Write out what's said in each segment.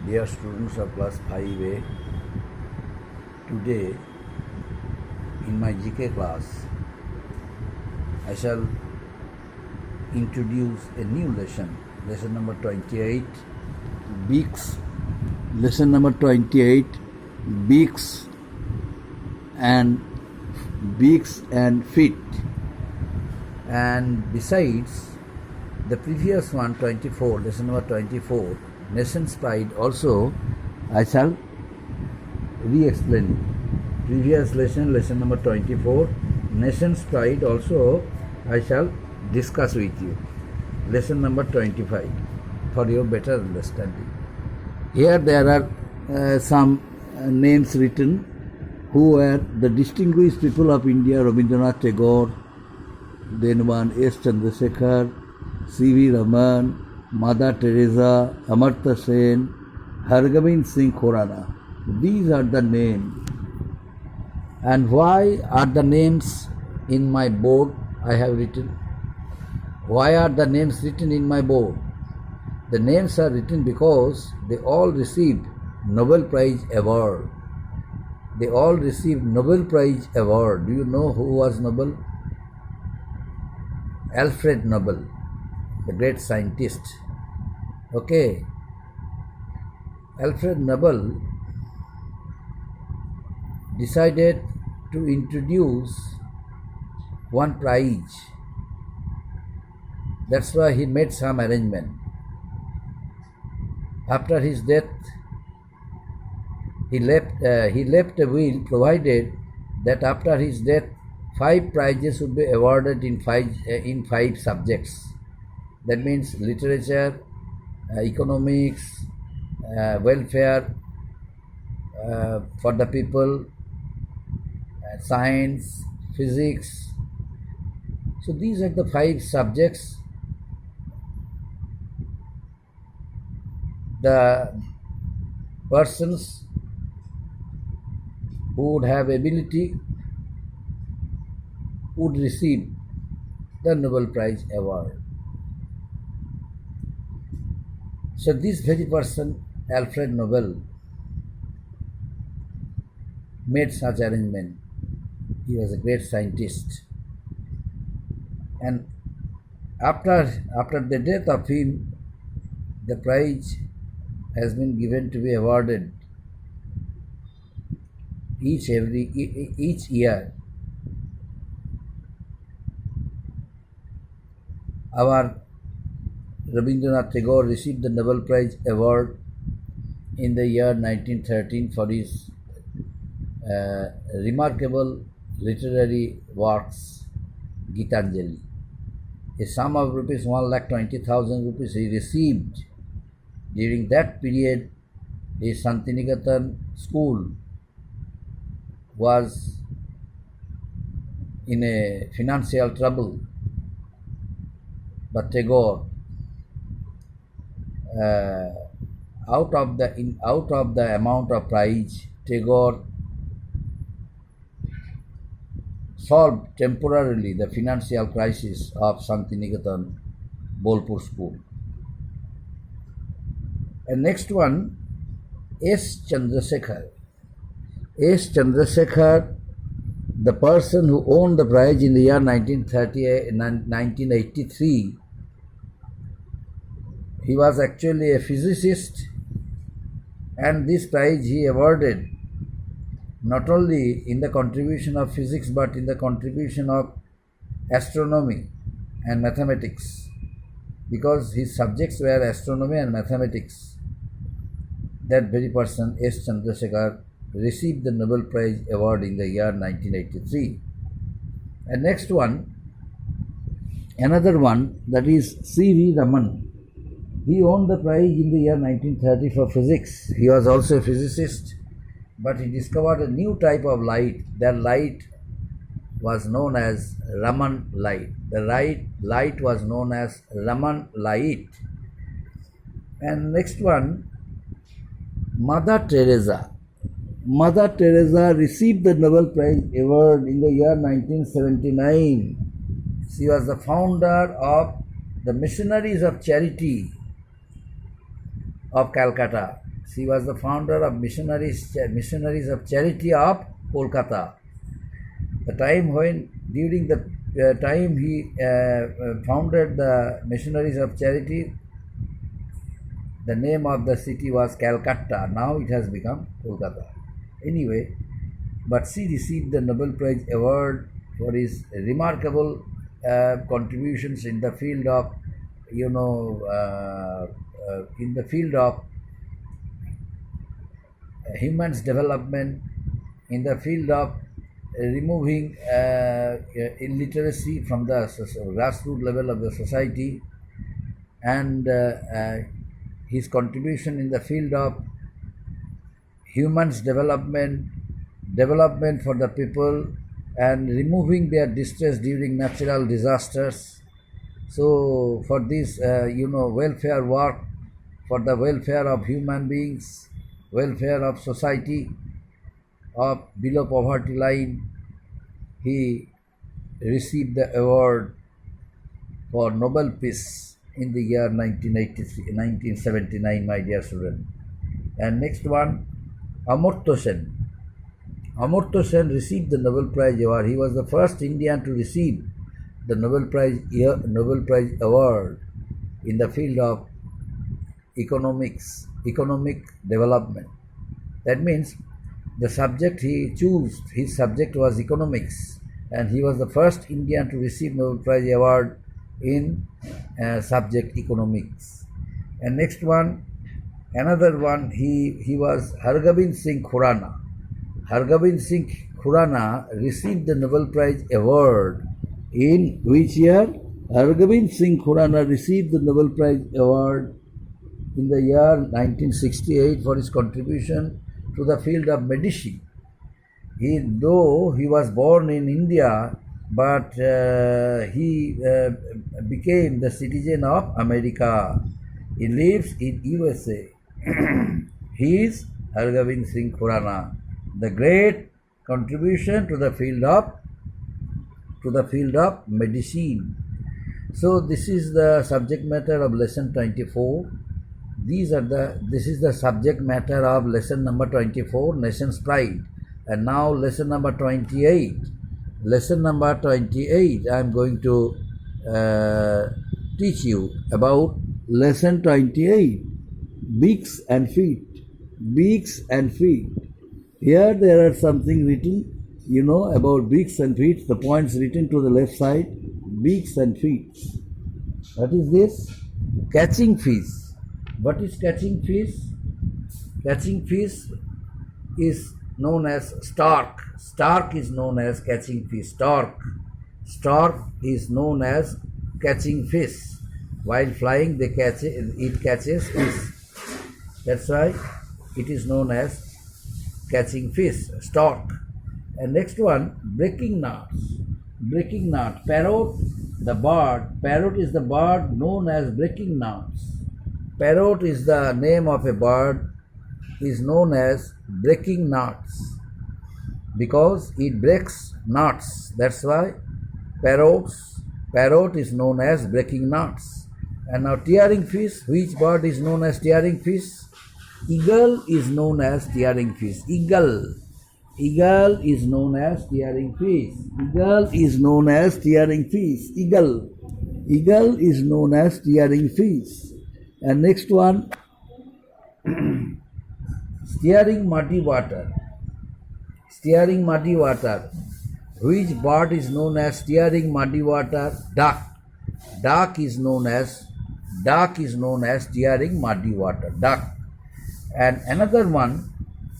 Dear students of class 5A, today in my GK class, I shall introduce a new lesson, lesson number 28, beaks, lesson number 28, beaks and feet. And besides the previous one, 24, lesson number 24, nation's pride, also I shall re-explain it. Previous lesson, lesson number 24, nation's pride, also I shall discuss with you. Lesson number 25, for your better understanding. Here there are some names written who were the distinguished people of India: Rabindranath Tagore, then one S. Chandrasekhar, C.V. Raman, Mother Teresa, Amartya Sen, Hargobind Singh Khorana. These are the names. And why are the names in my board I have written? Why are the names written in my board? The names are written because they all received Nobel Prize award. They all received Nobel Prize award. Do you know who was Nobel? Alfred Nobel, the great scientist. Okay. Alfred Nobel decided to introduce one prize. That's why he made some arrangement. After his death, he left a will provided that after his death, 5 prizes would be awarded in five subjects. That means literature, economics, welfare for the people, science, physics. So these are the 5 subjects. The persons who would have ability would receive the Nobel Prize award. So this very person, Alfred Nobel, made such arrangement. He was a great scientist. And after the death of him, the prize has been given to be awarded each year. Our Rabindranath Tagore received the Nobel Prize award in the year 1913 for his remarkable literary works, Gitanjali. A sum of rupees 1,20,000 rupees he received. During that period, the Santiniketan school was in a financial trouble, but Tagore, out of the amount of prize, Tagore solved temporarily the financial crisis of Santiniketan Bolpur school. And next one, S. Chandrasekhar. S. Chandrasekhar, the person who owned the prize in the year 1983, he was actually a physicist, and this prize he awarded not only in the contribution of physics but in the contribution of astronomy and mathematics, because his subjects were astronomy and mathematics. That very person, S. Chandrasekhar, received the Nobel Prize award in the year 1983. And next one, another one, that is C.V. Raman. He won the prize in the year 1930 for physics. He was also a physicist, but he discovered a new type of light. That light was known as Raman light. The light was known as Raman light. And next one, Mother Teresa. Mother Teresa received the Nobel Prize award in the year 1979. She was the founder of the Missionaries of Charity of Calcutta. He was the founder of Missionaries of Charity of Kolkata. The time when, during the time he founded the Missionaries of Charity, the name of the city was Calcutta. Now it has become Kolkata. Anyway, but she received the Nobel Prize award for his remarkable contributions in the field of, in the field of human's development, in the field of removing illiteracy from the grassroots level of the society, and his contribution in the field of human's development for the people, and removing their distress during natural disasters. So for this, welfare work, for the welfare of human beings, welfare of society, of below poverty line, he received the award for Nobel Peace in the year 1979, my dear student. And next one, Amartya Sen. Amartya Sen received the Nobel Prize award. He was the first Indian to receive the Nobel Prize award in the field of economic development. That means the subject he chose, his subject was economics, and he was the first Indian to receive Nobel Prize award in subject economics. And next one, another one, he was Hargobind Singh Khurana. Hargobind Singh Khurana received the Nobel Prize award in which year? Hargobind Singh Khurana received the Nobel Prize award in the year 1968 for his contribution to the field of medicine. Though he was born in India, but he became the citizen of America. He lives in USA. He is Hargobind Singh Khurana. The great contribution to the field of medicine. So this is the subject matter of lesson 24. This is the subject matter of lesson number 24, Nation's Pride. And now lesson number 28. Lesson number 28, I am going to teach you about lesson 28, beaks and feet. Beaks and feet. Here there are something written, about beaks and feet. The points written to the left side, beaks and feet. What is this? Catching fish. What is catching fish? Catching fish is known as stork. Stork is known as catching fish. Stork is known as catching fish. While flying, it catches fish. That's why it is known as catching fish, stork. And next one, breaking knots. Breaking knot. Parrot, the bird. Parrot is the bird known as breaking knots. Parrot is the name of a bird, is known as breaking knots because it breaks knots. That's why parrot is known as breaking knots. And now tearing fish, which bird is known as tearing fish? Eagle is known as tearing fish. Eagle is known as tearing fish. Eagle is known as tearing fish. Eagle is known as tearing fish. And next one, steering muddy water. Steering muddy water. Which bird is known as steering muddy water? Duck. Duck is known as steering muddy water. Duck. And another one,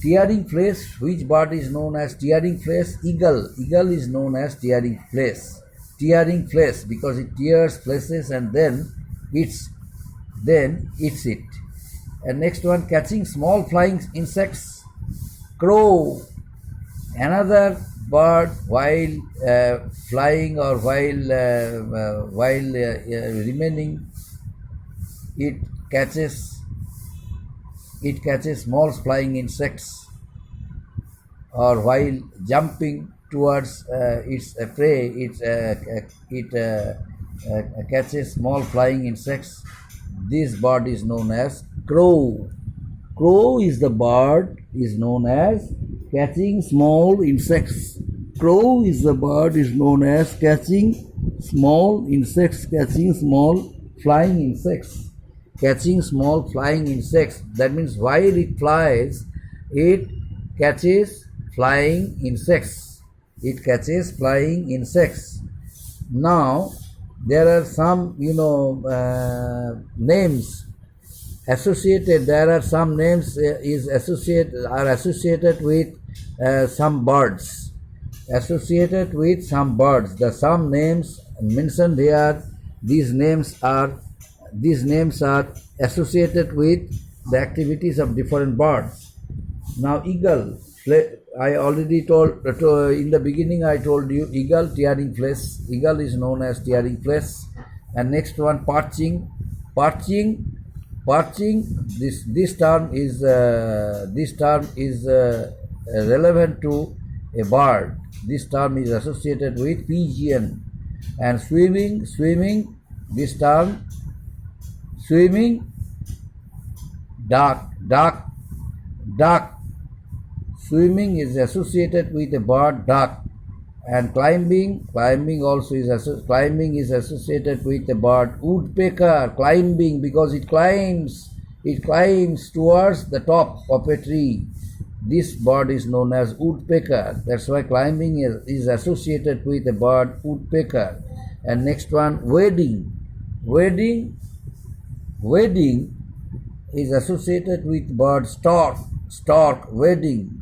tearing flesh. Which bird is known as tearing flesh? Eagle. Eagle is known as tearing flesh. Tearing flesh because it tears fleshes and then eats it. And next one, catching small flying insects. Crow. Another bird while flying or while remaining, it catches small flying insects, or while jumping towards its prey, it catches small flying insects. This bird is known as crow. Crow is the bird is known as catching small insects. Crow is the bird is known as catching small insects, catching small flying insects. Catching small flying insects. That means while it flies, it catches flying insects. It catches flying insects. Now, there are some, names associated. There are some names are associated with some birds. Associated with some birds. The some names mentioned here. These names are associated with the activities of different birds. Now, eagle. I already told in the beginning. I told you eagle tearing flesh. Eagle is known as tearing flesh. And next one, perching. This term is relevant to a bird. This term is associated with pigeon. And swimming. This term swimming. Duck. Swimming is associated with a bird, duck. And climbing also is associated with a bird, woodpecker. Climbing, because it climbs towards the top of a tree. This bird is known as woodpecker. That's why climbing is associated with a bird, woodpecker. And next one, wading is associated with bird stork. Wading,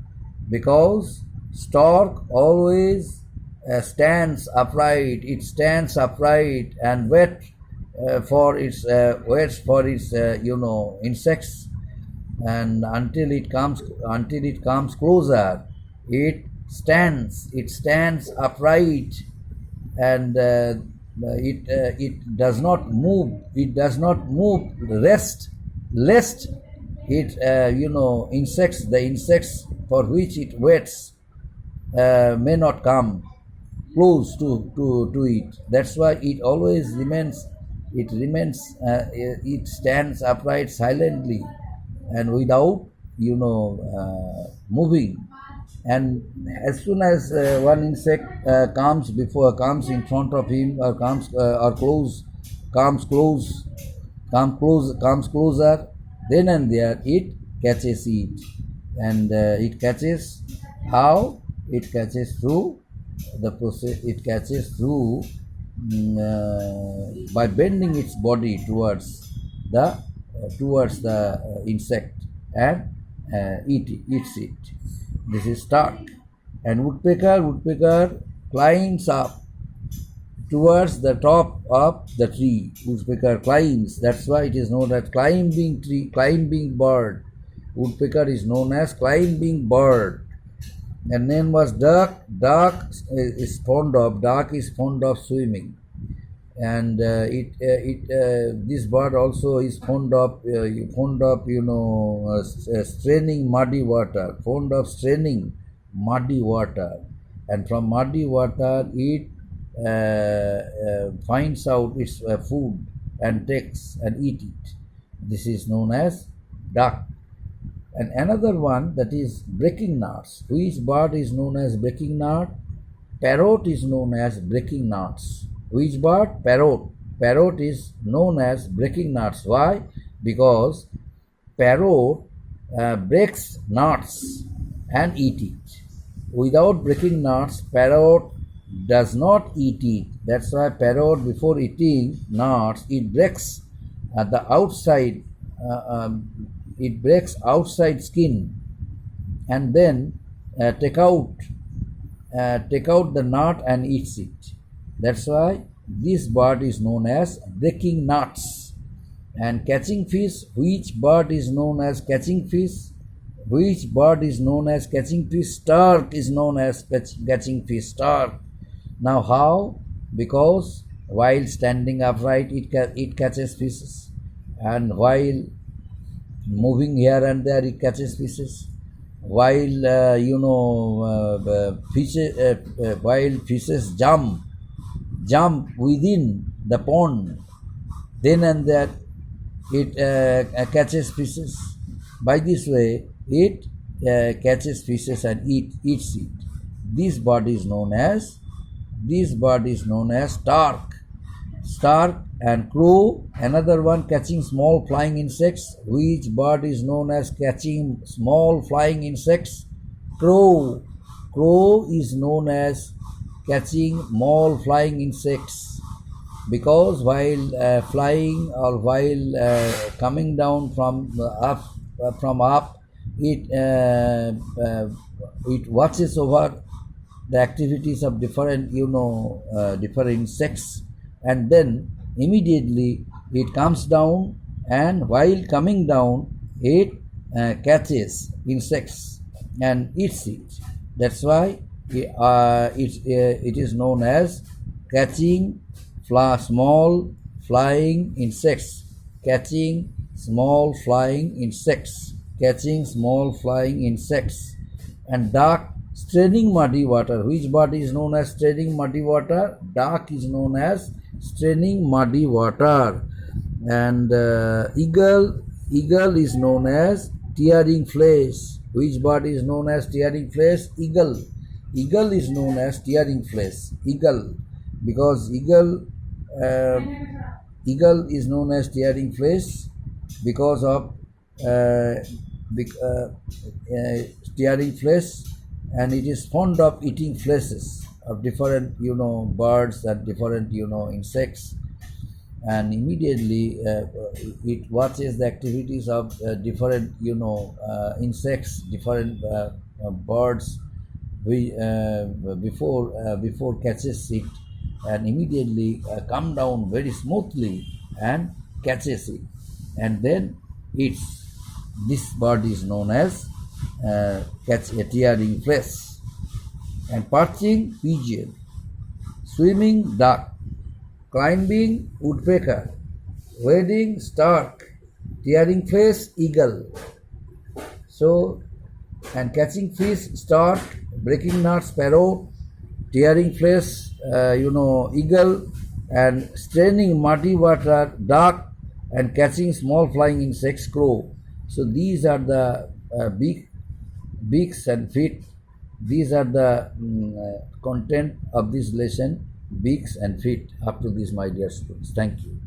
because stork always stands upright. It stands upright and waits for its insects, and until it comes closer, it stands upright, and it does not move. Lest it the insects for which it waits may not come close to it. That's why it always remains. It stands upright silently and without moving. And as soon as one insect comes in front of him, or comes closer, then and there it catches it. And it catches how? It catches through the process. It catches through by bending its body towards the insect and eats it. This is stark. And woodpecker climbs up towards the top of the tree. Woodpecker climbs. That's why it is known as climbing bird. Woodpecker is known as climbing bird. And name was duck. Duck is fond of swimming, and this bird also is fond of straining muddy water. And from muddy water it finds out its food and takes and eat it. This is known as duck. And another one, that is breaking nuts. Which bird is known as breaking nut? Parrot is known as breaking nuts. Which bird? Parrot. Parrot is known as breaking nuts. Why? Because parrot breaks nuts and eat it. Without breaking nuts, parrot does not eat it. That's why parrot, before eating nuts, it breaks the outside. It breaks outside skin and then take out the nut and eats it. That's why this bird is known as breaking nuts. And catching fish, which bird is known as catching fish? Which bird is known as catching fish? Stork is known as catching fish. Stork. Now how? Because while standing upright, it catches fishes, and while moving here and there, it catches fishes. While fishes jump within the pond, then and there it catches fishes. By this way, it catches fishes and eats it. This bird is known as Stark and crow. Another one catching small flying insects. Which bird is known as catching small flying insects? Crow. Crow is known as catching small flying insects because while flying or while coming down from up, it watches over the activities of different different insects, and then immediately it comes down, and while coming down it catches insects and eats it. That's why it is known as catching small flying insects. Catching small flying insects. Catching small flying insects. And dark straining muddy water. Which bird is known as straining muddy water? Duck is known as straining muddy water. And eagle is known as tearing flesh. Which bird is known as tearing flesh? Eagle. Eagle is known as tearing flesh. Eagle, because eagle is known as tearing flesh because of tearing flesh, and it is fond of eating fleshes of different birds and different insects, and immediately it watches the activities of different insects, different birds before catches it, and immediately come down very smoothly and catches it, and then eats. This bird is known as tearing flesh. And perching pigeon, swimming duck, climbing woodpecker, wading stark, tearing flesh eagle. So, and catching fish stork, breaking nuts parrot, tearing flesh eagle, and straining muddy water duck, and catching small flying insects crow. So these are the beaks and feet. These are the content of this lesson, beaks and feet. Up to this, my dear students. Thank you.